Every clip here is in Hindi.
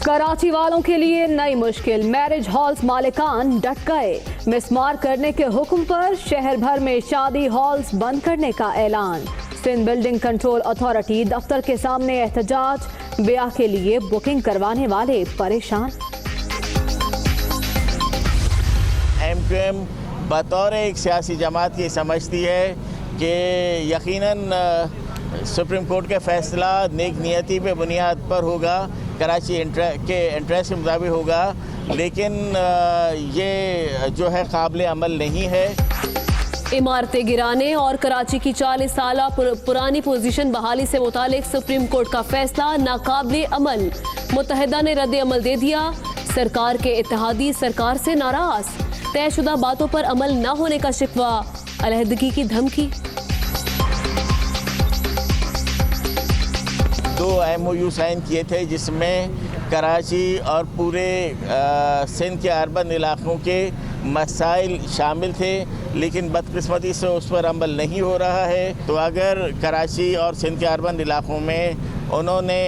कराची वालों के लिए नई मुश्किल, मैरिज हॉल्स मालिकान डट गए। मिसमार करने के हुक्म पर शहर भर में शादी हॉल्स बंद करने का ऐलान। सिंध बिल्डिंग कंट्रोल अथॉरिटी दफ्तर के सामने एहतजाज, ब्याह के लिए बुकिंग करवाने वाले परेशान। MQM बतौर एक सियासी जमात की समझती है कि यकीनन सुप्रीम कोर्ट का फैसला नेक नियति पे बुनियाद पर होगा, कराची के इंटरेस्ट के मुताबिक होगा, लेकिन ये जो है काबिल अमल नहीं है। इमारतें गिराने और कराची की 40 साल पुरानी पोजीशन बहाली से मुतालिक सुप्रीम कोर्ट का फैसला नाकाबिले अमल। मुत्तहिदा ने रद्द अमल दे दिया। सरकार के इत्तेहादी सरकार से नाराज। तयशुदा बातों पर अमल न होने का शिकवा, अलहदगी की धमकी। 2 MOU साइन किए थे जिसमें कराची और पूरे सिंध के अर्बन इलाकों के मसाइल शामिल थे, लेकिन बदकिस्मती से उस पर अमल नहीं हो रहा है। तो अगर कराची और सिंध के अर्बन इलाकों में उन्होंने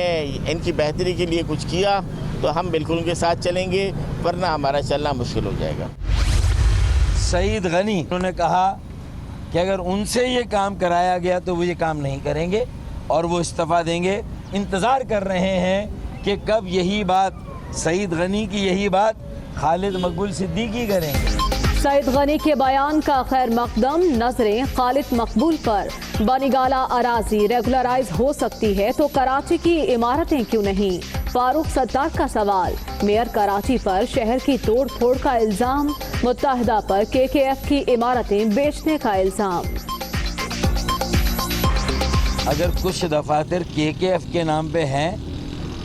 इनकी बेहतरी के लिए कुछ किया तो हम बिल्कुल उनके साथ चलेंगे, वरना हमारा चलना मुश्किल हो जाएगा। सईद गनी उन्होंने कहा कि अगर उनसे ये काम कराया गया तो वो ये काम नहीं करेंगे और वो इस्तीफा देंगे। इंतज़ार कर रहे हैं कि कब यही बात सईद गनी की यही बात खालिद मकबूल सिद्दीकी करेंगे। सईद गनी के बयान का खैर मकदम, नजरें खालिद मकबूल पर। बनीगाला अराजी रेगुलराइज हो सकती है तो कराची की इमारतें क्यों नहीं? फारूक सत्तार का सवाल। मेयर कराची पर शहर की तोड़ फोड़ का इल्जाम। मुत्तहिदा पर KKF की इमारतें बेचने का इल्जाम। अगर कुछ दफातर KKF के नाम पे हैं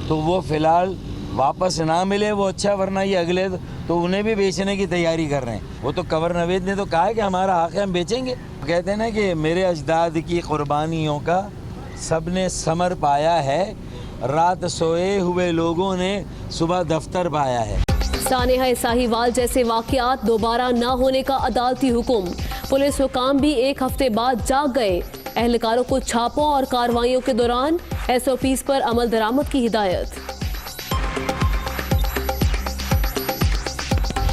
तो वो फ़िलहाल वापस ना मिले वो अच्छा, वरना ये अगले तो उन्हें भी बेचने की तैयारी कर रहे हैं। वो तो कंवर नवेद ने तो कहा है कि हमारा हक़ है, हम बेचेंगे। कहते हैं ना कि मेरे अजदाद की कुर्बानियों का सब ने समर पाया है, रात सोए हुए लोगों ने सुबह दफ्तर पाया है। सानेहा साहिवाल जैसे वाक़यात दोबारा न होने का अदालती हुक्म। पुलिस हुकाम भी 1 हफ्ते बाद जाग गए। एहलकारों को छापों और कार्रवाइयों के दौरान SOPs पर अमल दरामद की हिदायत।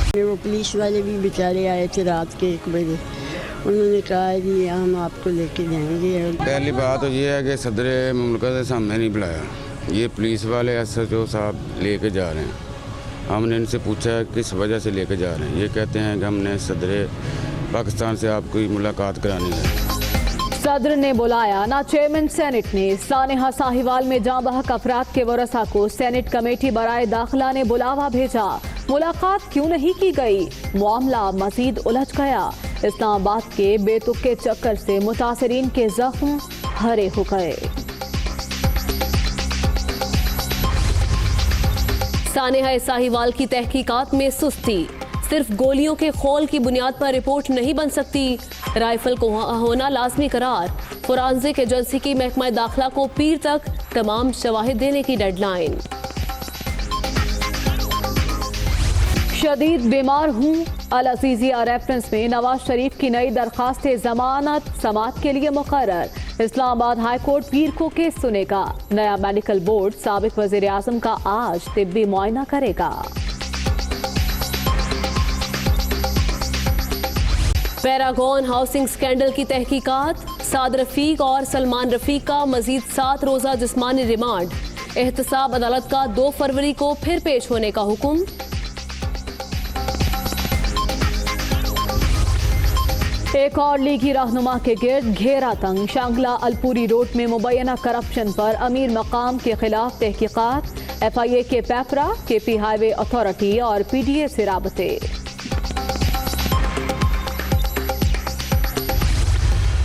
वो पुलिस वाले भी बेचारे आए थे रात के 1 बजे। उन्होंने कहा कि हम आपको लेके जाएंगे। पहली बात तो ये है कि सदर मुमलकत से हमने नहीं बुलाया, ये पुलिस वाले SHO साहब लेके जा रहे हैं। हमने इनसे पूछा किस वजह से लेके जा रहे हैं, ये कहते हैं कि हमने सदर पाकिस्तान से आपकी मुलाकात करानी है। सदर ने बुलाया ना चेयरमैन सेनेट ने। सानेहा साहिवाल में जाँ बहक अफराद के वरसा को सेनेट कमेटी बराए दाखिला ने बुलावा भेजा। मुलाकात क्यों नहीं की गई? मामला मजीद उलझ गया। इस्लामाबाद के बेतुके चक्कर से मुतासरीन के जख्म हरे हो गए। सानेहा साहिवाल की तहकीकात में सुस्ती। सिर्फ गोलियों के खोल की बुनियाद पर रिपोर्ट नहीं बन सकती। राइफल को होना लाजमी करार। फोरेंसिक एजेंसी की महकमा दाखिला को पीर तक तमाम शवाहिद देने की डेडलाइन। शदीद बीमार हूँ। अल अजीजिया रेफरेंस में नवाज शरीफ की नई दरखास्त जमानत समाअत के लिए मुकर्रर। इस्लामाबाद हाई कोर्ट पीर को केस सुनेगा। नया मेडिकल बोर्ड साबिक वजीर आजम का आज तिब्बी मुआयना करेगा। पैरागॉन हाउसिंग स्कैंडल की तहकीकात। साद रफीक और सलमान रफीक का मजीद 7 रोजा जिस्मानी रिमांड। एहतसाब अदालत का 2 फरवरी को फिर पेश होने का हुक्म। एक और लीगी रहनुमा के गिर्द घेरा तंग। शांगला अलपुरी रोड में मुबैना करप्शन पर अमीर मकाम के खिलाफ तहकीकात। FIA के पैपरा, KP हाईवे अथॉरिटी और PDA से राबते।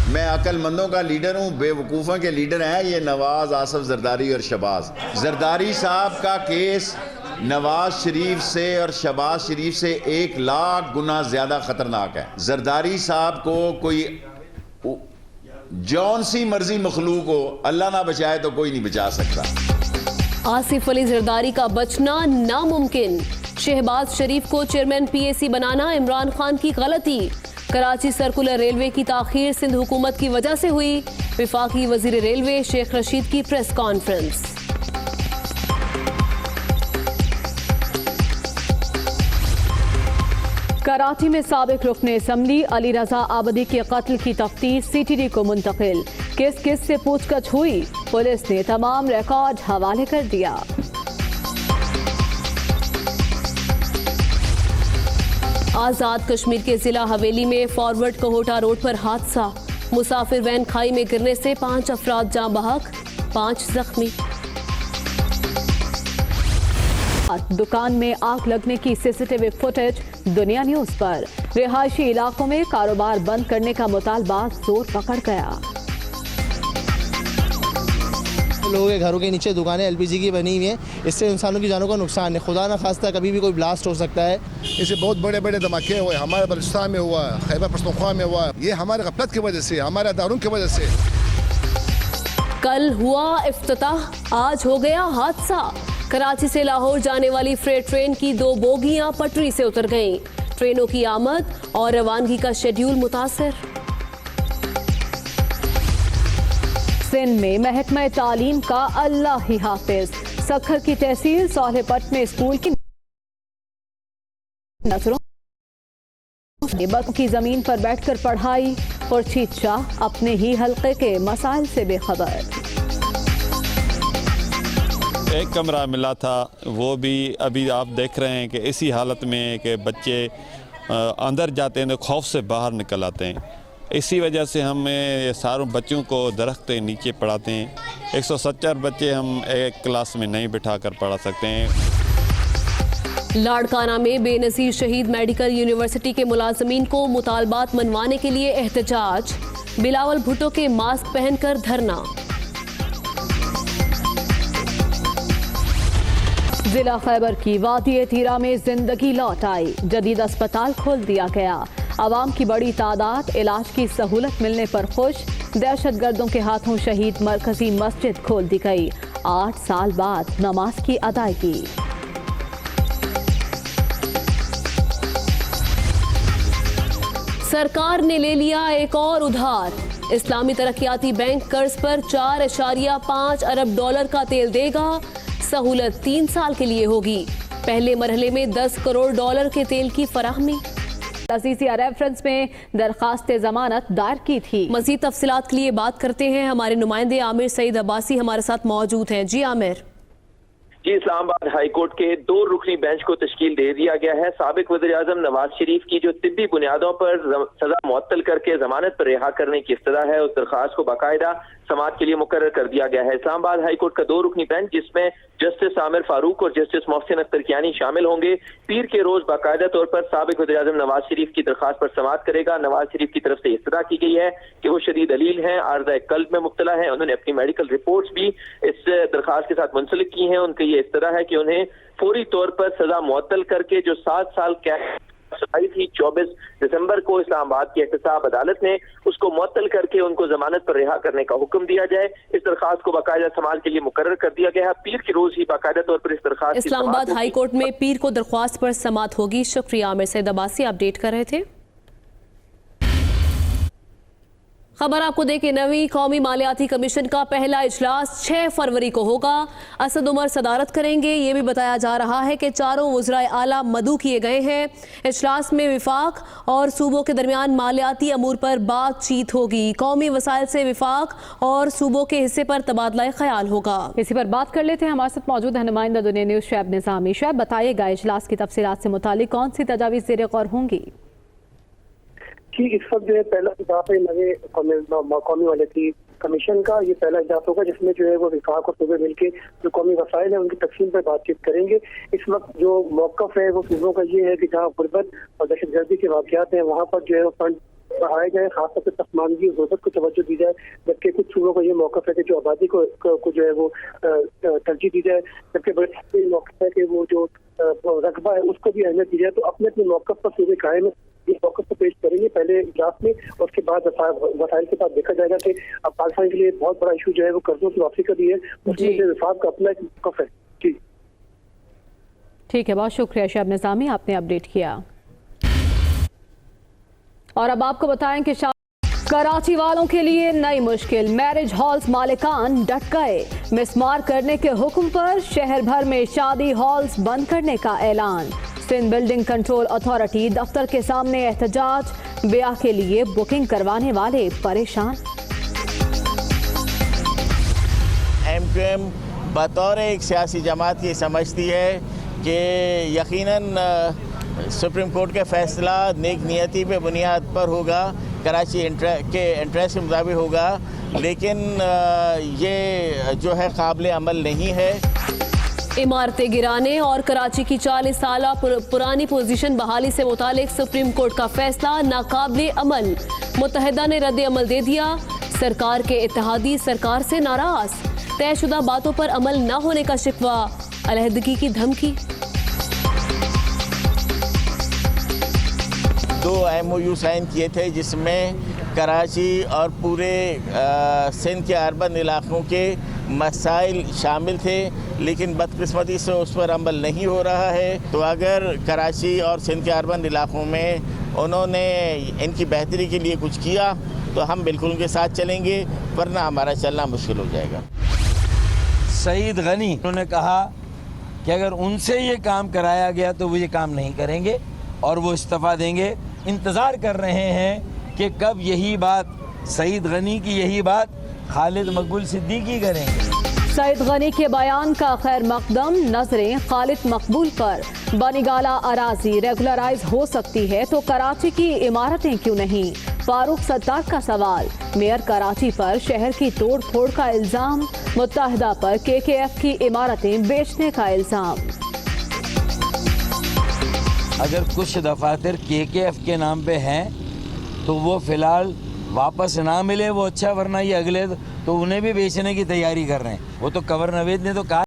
मैं अक्लमंदों का लीडर हूँ, बेवकूफ़ों के लीडर हैं ये नवाज, आसिफ जरदारी और शहबाज। जरदारी साहब का केस नवाज शरीफ से और शहबाज शरीफ से 1 लाख गुना ज्यादा खतरनाक है। जरदारी साहब को कोई जौन सी मर्जी मखलूक हो, अल्लाह ना बचाए तो कोई नहीं बचा सकता। आसिफ अली जरदारी का बचना नामुमकिन। शहबाज शरीफ को चेयरमैन PAC बनाना इमरान खान की गलती। कराची सर्कुलर रेलवे की ताखीर सिंध हुकूमत की वजह से हुई। वफाकी वजीर रेलवे शेख रशीद की प्रेस कॉन्फ्रेंस। कराची में साबिक रुकने असम्बली अली रजा आबदी के कत्ल की तफ्तीश CTD को मुंतकिल। किस किस से पूछताछ हुई, पुलिस ने तमाम रिकॉर्ड हवाले कर दिया। आजाद कश्मीर के जिला हवेली में फॉरवर्ड कोहोटा रोड पर हादसा। मुसाफिर वैन खाई में गिरने से 5 अफराद जाँ बहक, 5 जख्मी। दुकान में आग लगने की CCTV फुटेज दुनिया न्यूज पर। रिहायशी इलाकों में कारोबार बंद करने का मुतालबा जोर पकड़ गया। लोगों के घरों के नीचे दुकानें LPG की बनी हुई हैं, इससे इंसानों की जानों का नुकसान है। खुदा न खास्ता कभी भी कोई ब्लास्ट हो सकता है। इससे बहुत बड़े बड़े धमाके हुए, हमारे बलूचिस्तान में हुआ, खैबर पख्तूनख्वा में हुआ। ये हमारे गफलत की वजह से, हमारे अदारों की वजह से। कल हुआ इफ्तिताह, आज हो गया हादसा। कराची से लाहौर जाने वाली फ्रेट ट्रेन की 2 बोगियां पटरी से उतर गईं। ट्रेनों की आमद और रवानगी का शेड्यूल मुतासर। सिंध में महकमा तालीम का अल्लाह ही हाफिज। सखर की तहसील सोहलेपट में स्कूल की नजरों बच्चों की जमीन पर बैठकर पढ़ाई। खुर्शीद शाह अपने ही हल्के के मसाइल से बेखबर। एक कमरा मिला था, वो भी अभी आप देख रहे हैं कि इसी हालत में कि बच्चे अंदर जाते हैं तो खौफ से बाहर निकल आते हैं। इसी वजह से हम सारों बच्चों को दरख्त के नीचे पढ़ाते हैं। 170 बच्चे हम एक क्लास में नहीं बिठा कर पढ़ा सकते हैं। लाड़काना में बेनज़ीर शहीद मेडिकल यूनिवर्सिटी के मुलाजमीन को मुतालबात मनवाने के लिए एहतजाज। बिलावल भुट्टो के मास्क पहनकर धरना। जिला खैबर की वादी तीरा में जिंदगी लौट आई। जदीद अस्पताल खोल दिया गया। आवाम की बड़ी तादाद इलाज की सहूलत मिलने पर खुश। दहशतगर्दों के हाथों शहीद मरकजी मस्जिद खोल दी गई। 8 साल बाद नमाज की अदायगी। सरकार ने ले लिया एक और उधार। इस्लामी तरक्याती बैंक कर्ज पर 4.5 अरब डॉलर का तेल देगा। सहूलत 3 साल के लिए होगी। पहले मरहले में 10 करोड़ डॉलर के तेल की फराहमी। सीसीआर रेफरेंस में दरखास्त जमानत दायर की थी। मजीद तफसीलात के लिए बात करते हैं, हमारे नुमाइंदे आमिर सईद अब्बासी हमारे साथ मौजूद हैं। जी आमिर। जी, इस्लामाबाद हाई कोर्ट के 2 रुकनी बेंच को तश्कील दे दिया गया है। साबिक वज़ीर-ए-आज़म नवाज शरीफ की जो तिब्बी बुनियादों पर सजा मुअत्तल करके जमानत पर रिहा करने की इस्तदा है, उस दरखास्त को बाकायदा समाअत के लिए मुकर्रर कर दिया गया है। इस्लामाबाद हाई कोर्ट का 2 रुकनी बेंच जिसमें जस्टिस आमिर फारूक और जस्टिस मोहसिन अख्तर कियानी शामिल होंगे, पीर के रोज बाकायदा तौर पर साबिक वज़ीर-ए-आज़म नवाज शरीफ की दरखास्त पर समाअत करेगा। नवाज शरीफ की तरफ से इस्तदा की गई है कि वो शदीद अलील हैं, आर्ज़ा कल्ब में मुब्तला है। उन्होंने अपनी मेडिकल रिपोर्ट्स भी इस दरखास्त के साथ मुंसलिक की हैं। उनका ये इस्तदा है कि उन्हें फौरी तौर पर सजा मुअत्तल करके जो 7 साल कैद आई थी 24 दिसंबर को इस्लामाबाद की एहतसाब अदालत ने, उसको मुअत्तल करके उनको जमानत पर रिहा करने का हुक्म दिया जाए। इस दरखास्त को बाकायदा समाअत के लिए मुकर्रर कर दिया गया है। पीर के रोज ही बाकायदा तौर पर इस दरखास्त इस्लामाबाद हाई कोर्ट में पीर को दरख्वास्त पर समाअत होगी। शुक्रिया आमिर सईद अब्बासी, अपडेट कर रहे थे। खबर आपको दें कि नवी कौमी मालियाती कमीशन का पहला इजलास 6 फरवरी को होगा। असद उमर सदारत करेंगे। ये भी बताया जा रहा है कि 4 वज़राए आला मदऊ किए गए हैं। इजलास में विफाक और सूबों के दरमियान मालियाती अमूर पर बातचीत होगी। कौमी वसाइल से विफाक और सूबों के हिस्से पर तबादला ख्याल होगा। इसी पर बात कर लेते हैं। हमारे साथ मौजूद है नुमाइंदा दुनिया न्यूज शुएब निज़ामी। शुएब, बताइएगा इजलास की तफसीलात से मुतालिक कौन सी तजावीज़ ज़ेर गौर होंगी? कि इस वक्त जो है पहला इजलास है नए कौमी मालियाती कमीशन का। ये पहला इजलास होगा जिसमें जो है वो विफाक और सूबे मिलकर जो कौमी वसाइल है उनकी तकसीम पर बातचीत करेंगे। इस वक्त जो मौक़िफ़ है वो सूबों का ये है कि जहाँ गुर्बत और दहशतगर्दी के वाक़यात हैं वहाँ पर जो है वो फंड बढ़ाए जाए, खासतौर पर पसमानगी और ग़ुर्बत को तवज्जो दी जाए। जबकि कुछ सूबों का ये मौक़िफ़ है कि जो आबादी को जो है वो तरजीह दी जाए। जबकि बड़े मौक़िफ़ है कि वो जो रकबा है उसको भी अहमियत दी जाए। तो अपने अपने मौक़िफ़ पर सूबे कायम ये मौक़िफ़ को पेश करेंगे पहले इजलास में, और उसके बाद वसाइल के साथ देखा जाएगा कि अब पाकिस्तान के लिए बहुत बड़ा इशू जो है वो कर्जों की वापसी का भी है, उसमें से विफाक का अपना एक मौक़िफ़ है। जी ठीक है, बहुत शुक्रिया शुएब निज़ामी, आपने अपडेट किया। और अब आपको बताएं कि कराची वालों के लिए नई मुश्किल। मैरिज हॉल्स मालिकान डट गए। मिसमार करने के हुक्म पर शहर भर में शादी हॉल्स बंद करने का ऐलान। सिंध बिल्डिंग कंट्रोल अथॉरिटी दफ्तर के सामने एहतजाज, ब्याह के लिए बुकिंग करवाने वाले परेशान। MQM बतौर एक सियासी जमात ये समझती है कि यकीनन सुप्रीम कोर्ट का फैसला नेक नियति पे बुनियाद पर होगा, कराची के इंटरेस्ट के मुताबिक होगा, लेकिन ये जो है काबिल अमल नहीं है। इमारतें गिराने और कराची की 40 साल पुरानी पोजीशन बहाली से मुतालिक सुप्रीम कोर्ट का फैसला नाकाबिल अमल। मुत्तहिदा ने रद्द अमल दे दिया। सरकार के इत्तेहादी सरकार से नाराज। तयशुदा बातों पर अमल न होने का शिकवा, अलहदगी की धमकी। 2 MOU साइन किए थे जिसमें कराची और पूरे सिंध के अर्बन इलाकों के मसाइल शामिल थे, लेकिन बदकिस्मती से उस पर अमल नहीं हो रहा है। तो अगर कराची और सिंध के अर्बन इलाकों में उन्होंने इनकी बेहतरी के लिए कुछ किया तो हम बिल्कुल उनके साथ चलेंगे, वरना हमारा चलना मुश्किल हो जाएगा। सईद गनी उन्होंने कहा कि अगर उनसे ये काम कराया गया तो वो ये काम नहीं करेंगे और वो इस्तीफ़ा देंगे। इंतज़ार कर रहे हैं कि कब यही बात सईद गनी की यही बात खालिद मकबूल सिद्दीकी करेंगे। सईद गनी के बयान का खैर मकदम, नजरें खालिद मकबूल पर। बनीगाला अराजी रेगुलराइज हो सकती है तो कराची की इमारतें क्यों नहीं? फारूक सत्तार का सवाल। मेयर कराची पर शहर की तोड़ फोड़ का इल्जाम, मुत्तहिदा पर KKF की इमारतें बेचने का इल्जाम। अगर कुछ दफातर KKF के नाम पे हैं तो वो फ़िलहाल वापस ना मिले वो अच्छा, वरना ये अगले तो उन्हें भी बेचने की तैयारी कर रहे हैं। वो तो कवर नवेद ने तो कहा